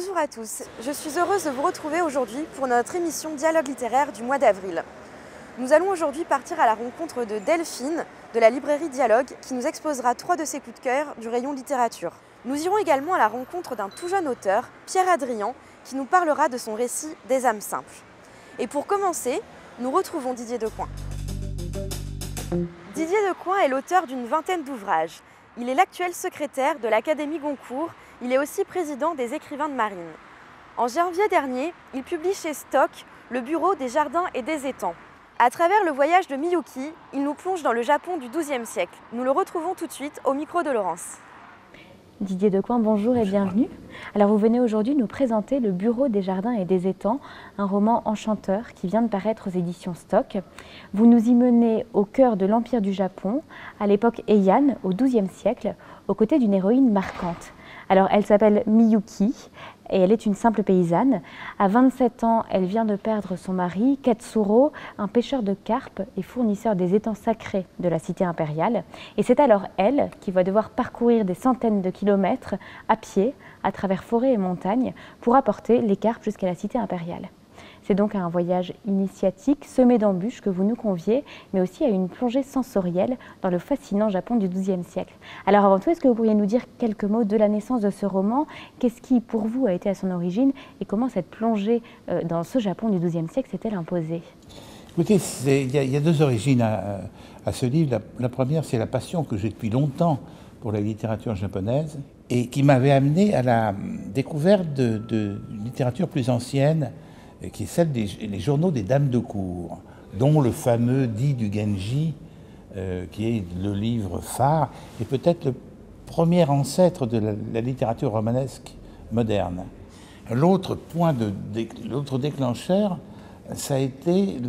Bonjour à tous, je suis heureuse de vous retrouver aujourd'hui pour notre émission Dialogue littéraire du mois d'avril. Nous allons aujourd'hui partir à la rencontre de Delphine, de la librairie Dialogue, qui nous exposera 3 de ses coups de cœur du rayon littérature. Nous irons également à la rencontre d'un tout jeune auteur, Pierre Adrian, qui nous parlera de son récit Des âmes simples. Et pour commencer, nous retrouvons Didier Decoing. Didier Decoing est l'auteur d'une vingtaine d'ouvrages. Il est l'actuel secrétaire de l'Académie Goncourt. Il est aussi président des écrivains de marine. En janvier dernier, il publie chez Stock le Bureau des jardins et des étangs. À travers le voyage de Miyuki, il nous plonge dans le Japon du XIIe siècle. Nous le retrouvons tout de suite au micro de Laurence. Didier Decoing, bonjour et bienvenue. Alors vous venez aujourd'hui nous présenter le Bureau des jardins et des étangs, un roman enchanteur qui vient de paraître aux éditions Stock. Vous nous y menez au cœur de l'Empire du Japon, à l'époque Heian, au XIIe siècle, aux côtés d'une héroïne marquante. Alors elle s'appelle Miyuki et elle est une simple paysanne. À 27 ans, elle vient de perdre son mari, Katsuro, un pêcheur de carpes et fournisseur des étangs sacrés de la cité impériale. Et c'est alors elle qui va devoir parcourir des centaines de kilomètres à pied, à travers forêts et montagnes, pour apporter les carpes jusqu'à la cité impériale. C'est donc un voyage initiatique, semé d'embûches que vous nous conviez, mais aussi à une plongée sensorielle dans le fascinant Japon du XIIe siècle. Alors avant tout, est-ce que vous pourriez nous dire quelques mots de la naissance de ce roman? Qu'est-ce qui, pour vous, a été à son origine et comment cette plongée dans ce Japon du XIIe siècle s'est-elle imposée? Écoutez, il y a 2 origines à ce livre. La première, c'est la passion que j'ai depuis longtemps pour la littérature japonaise et qui m'avait amené à la découverte d'une littérature plus ancienne, qui est celle des journaux des dames de cour, dont le fameux Dit du Genji, qui est le livre phare, et peut-être le premier ancêtre de la littérature romanesque moderne. L'autre déclencheur, ça a été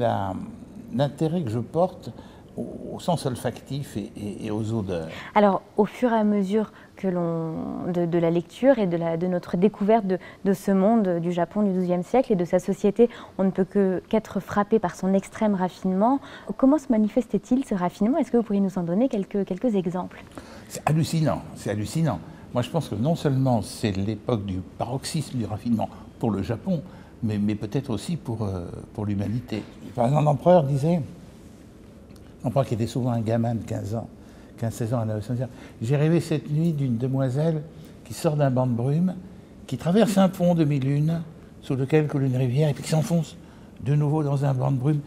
l'intérêt que je porte au sens olfactif et aux odeurs. Alors, au fur et à mesure que de la lecture et de notre découverte de ce monde du Japon du XIIe siècle et de sa société, on ne peut qu'être frappé par son extrême raffinement. Comment se manifestait-il ce raffinement? Est-ce que vous pourriez nous en donner quelques exemples? C'est hallucinant, c'est hallucinant. Moi, je pense que non seulement c'est l'époque du paroxysme du raffinement pour le Japon, mais peut-être aussi pour l'humanité. Par exemple, l'empereur disait, l'empereur qui était souvent un gamin de 15 ans, 15-16 ans à la j'ai rêvé cette nuit d'une demoiselle qui sort d'un banc de brume, qui traverse un pont de 1001 sous lequel coule une rivière et puis qui s'enfonce de nouveau dans un banc de brume.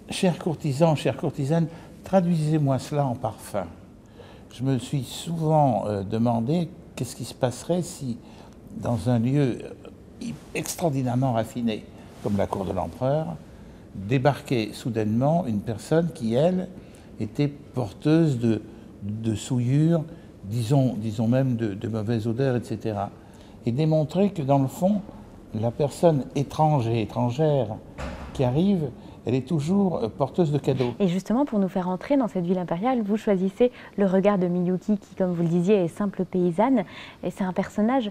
Chers courtisans, chères courtisanes, traduisez-moi cela en parfum. Je me suis souvent demandé qu'est-ce qui se passerait si, dans un lieu extraordinairement raffiné comme la cour de l'empereur, débarquait soudainement une personne qui, elle, était porteuse de souillure, disons même de mauvaises odeurs, etc. Et démontrer que, dans le fond, la personne étrange et étrangère qui arrive, elle est toujours porteuse de cadeaux. Et justement, pour nous faire entrer dans cette ville impériale, vous choisissez le regard de Miyuki, qui, comme vous le disiez, est simple paysanne. Et c'est un personnage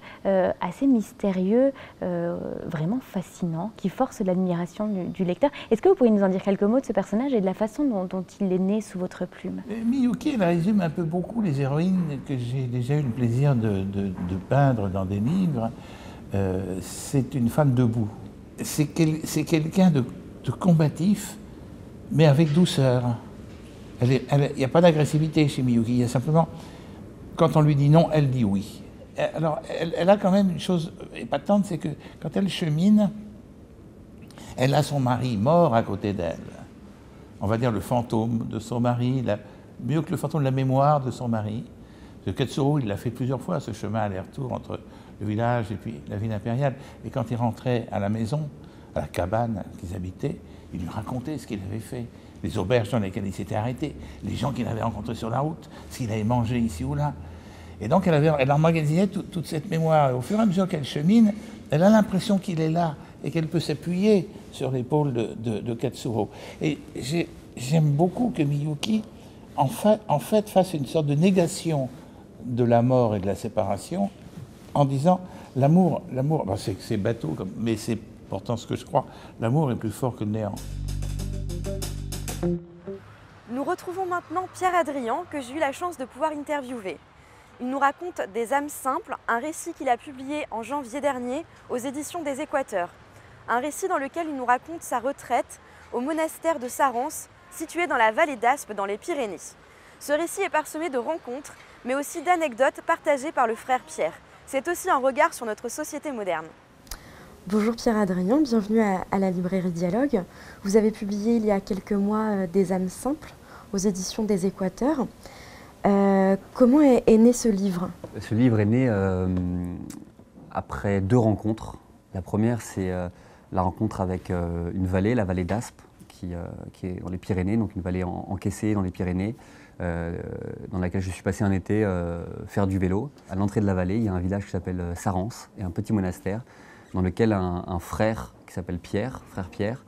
assez mystérieux, vraiment fascinant, qui force l'admiration du lecteur. Est-ce que vous pourriez nous en dire quelques mots de ce personnage et de la façon dont il est né sous votre plume? Miyuki, elle résume un peu beaucoup les héroïnes que j'ai déjà eu le plaisir de peindre dans des livres. C'est une femme debout. C'est quelqu'un de combatif, mais avec douceur. Il n'y a pas d'agressivité chez Miyuki, il y a simplement, quand on lui dit non, elle dit oui. Alors, elle a quand même une chose épatante, c'est que quand elle chemine, elle a son mari mort à côté d'elle. On va dire le fantôme de son mari, mieux que le fantôme de la mémoire de son mari. Parce que Katsuro, il l'a fait plusieurs fois, ce chemin aller-retour entre le village et puis la ville impériale. Et quand il rentrait à la maison, à la cabane qu'ils habitaient, il lui racontait ce qu'il avait fait, les auberges dans lesquelles il s'était arrêté, les gens qu'il avait rencontrés sur la route, ce qu'il avait mangé ici ou là. Et donc elle emmagasinait toute cette mémoire. Et au fur et à mesure qu'elle chemine, elle a l'impression qu'il est là et qu'elle peut s'appuyer sur l'épaule de Katsuro. Et j'aime beaucoup que Miyuki, en fait, fasse une sorte de négation de la mort et de la séparation en disant l'amour, c'est bateau, mais c'est pourtant ce que je crois, l'amour est plus fort que le néant. Nous retrouvons maintenant Pierre Adrian, que j'ai eu la chance de pouvoir interviewer. Il nous raconte Des âmes simples, un récit qu'il a publié en janvier dernier aux éditions des Équateurs. Un récit dans lequel il nous raconte sa retraite au monastère de Sarance, situé dans la vallée d'Aspe dans les Pyrénées. Ce récit est parsemé de rencontres, mais aussi d'anecdotes partagées par le frère Pierre. C'est aussi un regard sur notre société moderne. Bonjour Pierre-Adrien, bienvenue à la librairie Dialogue. Vous avez publié il y a quelques mois Des âmes simples aux éditions des Équateurs. Comment est né ce livre? Ce livre est né après 2 rencontres. La première, c'est la rencontre avec une vallée, la vallée d'Aspe, qui est dans les Pyrénées, donc une vallée encaissée dans les Pyrénées, dans laquelle je suis passé un été faire du vélo. À l'entrée de la vallée, il y a un village qui s'appelle Sarance et un petit monastère dans lequel un frère qui s'appelle Pierre, frère Pierre,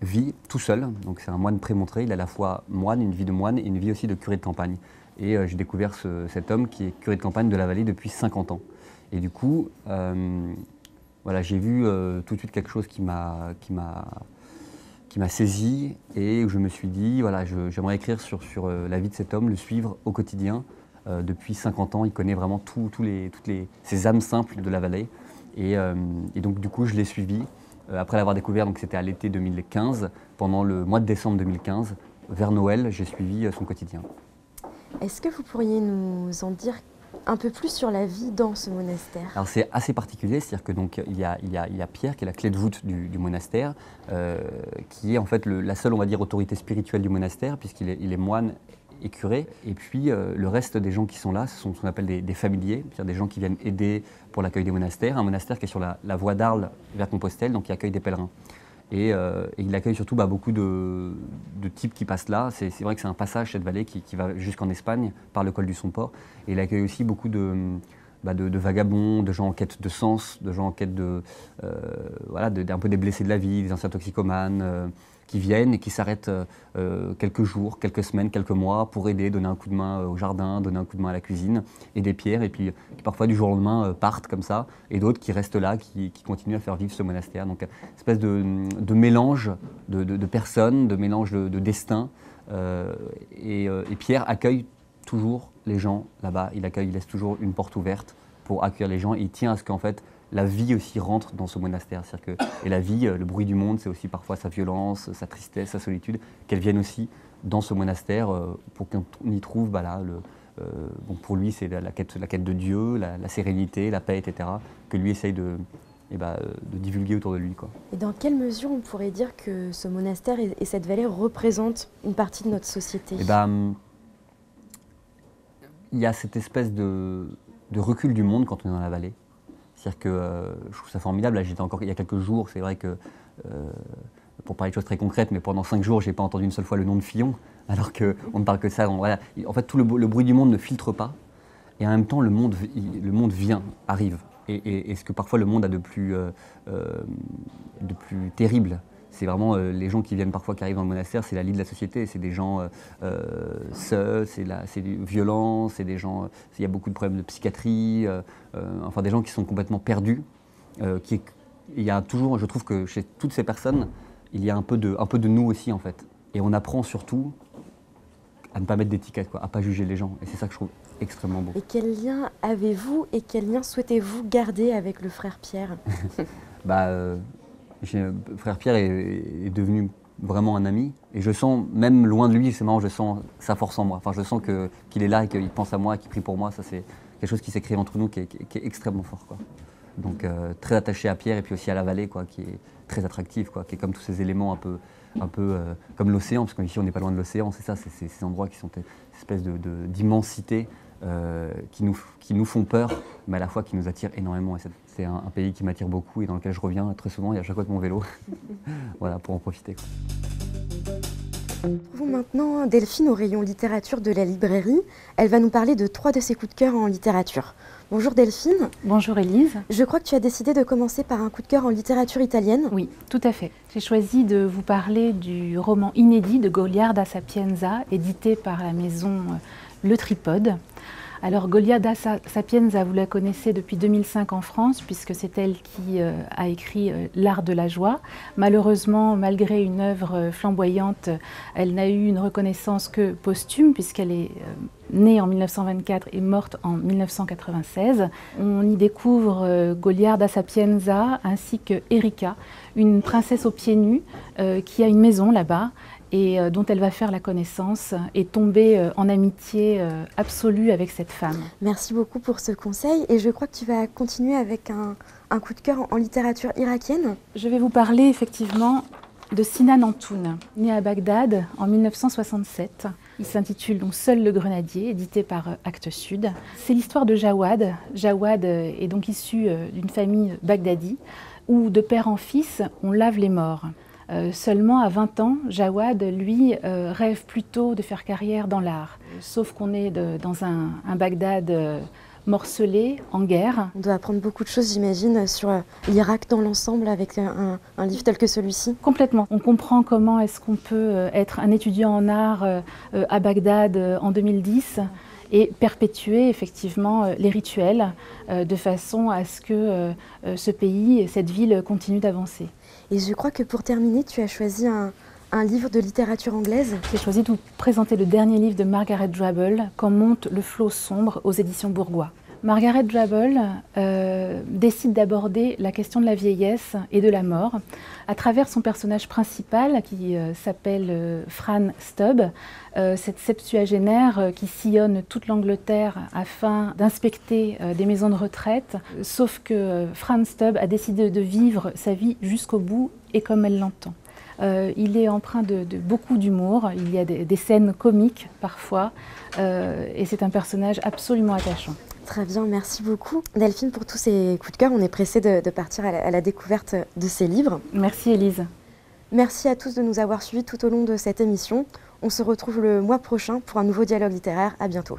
vit tout seul. Donc c'est un moine prémontré, il a à la fois moine, une vie de moine et une vie aussi de curé de campagne. Et j'ai découvert cet homme qui est curé de campagne de la vallée depuis 50 ans. Et du coup, voilà, j'ai vu tout de suite quelque chose qui m'a saisi et où je me suis dit, voilà, j'aimerais écrire sur la vie de cet homme, le suivre au quotidien. Depuis 50 ans, il connaît vraiment toutes ces âmes simples de la vallée. Et donc du coup, je l'ai suivi. Après l'avoir découvert, donc c'était à l'été 2015, pendant le mois de décembre 2015, vers Noël, j'ai suivi son quotidien. Est-ce que vous pourriez nous en dire un peu plus sur la vie dans ce monastère? Alors c'est assez particulier, c'est-à-dire que donc il y a Pierre qui est la clé de voûte du monastère, qui est en fait la seule, on va dire, autorité spirituelle du monastère, puisqu'il est moine et curé. Et puis le reste des gens qui sont là, ce sont ce qu'on appelle des familiers, c'est-à-dire des gens qui viennent aider pour l'accueil des monastères. Un monastère qui est sur la voie d'Arles vers Compostelle, donc qui accueille des pèlerins. Et il accueille surtout beaucoup de types qui passent là. C'est vrai que c'est un passage, cette vallée, qui va jusqu'en Espagne, par le col du Somport. Et il accueille aussi beaucoup de vagabonds, de gens en quête de sens, de gens en quête voilà, un peu des blessés de la vie, des anciens toxicomanes, qui viennent et qui s'arrêtent quelques jours, quelques semaines, quelques mois pour aider, donner un coup de main au jardin, donner un coup de main à la cuisine, aider Pierre, et puis qui parfois du jour au lendemain partent comme ça, et d'autres qui restent là, qui continuent à faire vivre ce monastère. Donc une espèce de mélange de personnes, de mélange de destins, et Pierre accueille toujours les gens là-bas, il laisse toujours une porte ouverte pour accueillir les gens, et il tient à ce qu'en fait la vie aussi rentre dans ce monastère. Et la vie, le bruit du monde, c'est aussi parfois sa violence, sa tristesse, sa solitude, qu'elle vienne aussi dans ce monastère pour qu'on y trouve, bon, pour lui, c'est la quête de Dieu, la sérénité, la paix, etc., que lui essaye de divulguer autour de lui, quoi. Et dans quelle mesure on pourrait dire que ce monastère et cette vallée représentent une partie de notre société? Il y a cette espèce de recul du monde quand on est dans la vallée. C'est-à-dire que je trouve ça formidable. Là, j'étais encore il y a quelques jours, c'est vrai que, pour parler de choses très concrètes, mais pendant 5 jours, je n'ai pas entendu une seule fois le nom de Fillon, alors qu'on ne parle que de ça. Voilà. En fait, tout le bruit du monde ne filtre pas, et en même temps, le monde arrive. Et ce que parfois le monde a de plus terrible, c'est vraiment les gens qui viennent parfois, qui arrivent dans le monastère, c'est la lie de la société, c'est des gens seuls, c'est violent, c'est des gens, il y a beaucoup de problèmes de psychiatrie, enfin des gens qui sont complètement perdus. Il y a toujours, je trouve que chez toutes ces personnes, il y a un peu de nous aussi en fait. Et on apprend surtout à ne pas mettre d'étiquette, à ne pas juger les gens. Et c'est ça que je trouve extrêmement beau. Et quel lien avez-vous et quel lien souhaitez-vous garder avec le frère Pierre? Frère Pierre est devenu vraiment un ami, et je sens, même loin de lui, c'est marrant, je sens sa force en moi. Enfin, je sens qu'il est là et qu'il pense à moi, qu'il prie pour moi. Ça, c'est quelque chose qui s'écrit entre nous qui est extrêmement fort, quoi. Donc très attaché à Pierre et puis aussi à la vallée, qui est très attractive, qui est comme tous ces éléments un peu comme l'océan, parce qu'ici on n'est pas loin de l'océan, c'est ça, c'est ces endroits qui sont une espèce d'immensité qui nous font peur, mais à la fois qui nous attirent énormément. Et c'est un pays qui m'attire beaucoup et dans lequel je reviens très souvent, et à chaque fois de mon vélo, voilà, pour en profiter, quoi. Retrouvons maintenant Delphine au rayon littérature de la librairie. Elle va nous parler de 3 de ses coups de cœur en littérature. Bonjour Delphine. Bonjour Élise. Je crois que tu as décidé de commencer par un coup de cœur en littérature italienne. Oui, tout à fait. J'ai choisi de vous parler du roman inédit de Goliarda Sapienza, édité par la maison Le Tripode. Alors Goliarda Sapienza, vous la connaissez depuis 2005 en France, puisque c'est elle qui a écrit L'Art de la joie. Malheureusement, malgré une œuvre flamboyante, elle n'a eu une reconnaissance que posthume, puisqu'elle est née en 1924 et morte en 1996. On y découvre Goliarda Sapienza ainsi que Erika, une princesse aux pieds nus qui a une maison là-bas et dont elle va faire la connaissance et tomber en amitié absolue avec cette femme. Merci beaucoup pour ce conseil et je crois que tu vas continuer avec un coup de cœur en littérature irakienne. Je vais vous parler effectivement de Sinan Antoun, né à Bagdad en 1967. Il s'intitule donc Seul le grenadier, édité par Actes Sud. C'est l'histoire de Jawad. Jawad est donc issu d'une famille bagdadi où de père en fils, on lave les morts. Seulement à 20 ans, Jawad, lui, rêve plutôt de faire carrière dans l'art. Sauf qu'on est dans un Bagdad morcelé, en guerre. On doit apprendre beaucoup de choses, j'imagine, sur l'Irak dans l'ensemble avec un livre tel que celui-ci. Complètement. On comprend comment est-ce qu'on peut être un étudiant en art à Bagdad en 2010 et perpétuer effectivement les rituels de façon à ce que ce pays, cette ville continue d'avancer. Et je crois que pour terminer, tu as choisi un livre de littérature anglaise. J'ai choisi de vous présenter le dernier livre de Margaret Drabble, Quand monte le flot sombre, aux éditions Bourgois. Margaret Drabble décide d'aborder la question de la vieillesse et de la mort à travers son personnage principal qui s'appelle Fran Stubb, cette septuagénaire qui sillonne toute l'Angleterre afin d'inspecter des maisons de retraite, sauf que Fran Stubb a décidé de vivre sa vie jusqu'au bout et comme elle l'entend. Il est empreint de beaucoup d'humour, il y a des scènes comiques parfois, et c'est un personnage absolument attachant. Très bien, merci beaucoup. Delphine, pour tous ces coups de cœur, on est pressé de partir à la découverte de ces livres. Merci Élise. Merci à tous de nous avoir suivis tout au long de cette émission. On se retrouve le mois prochain pour un nouveau dialogue littéraire. À bientôt.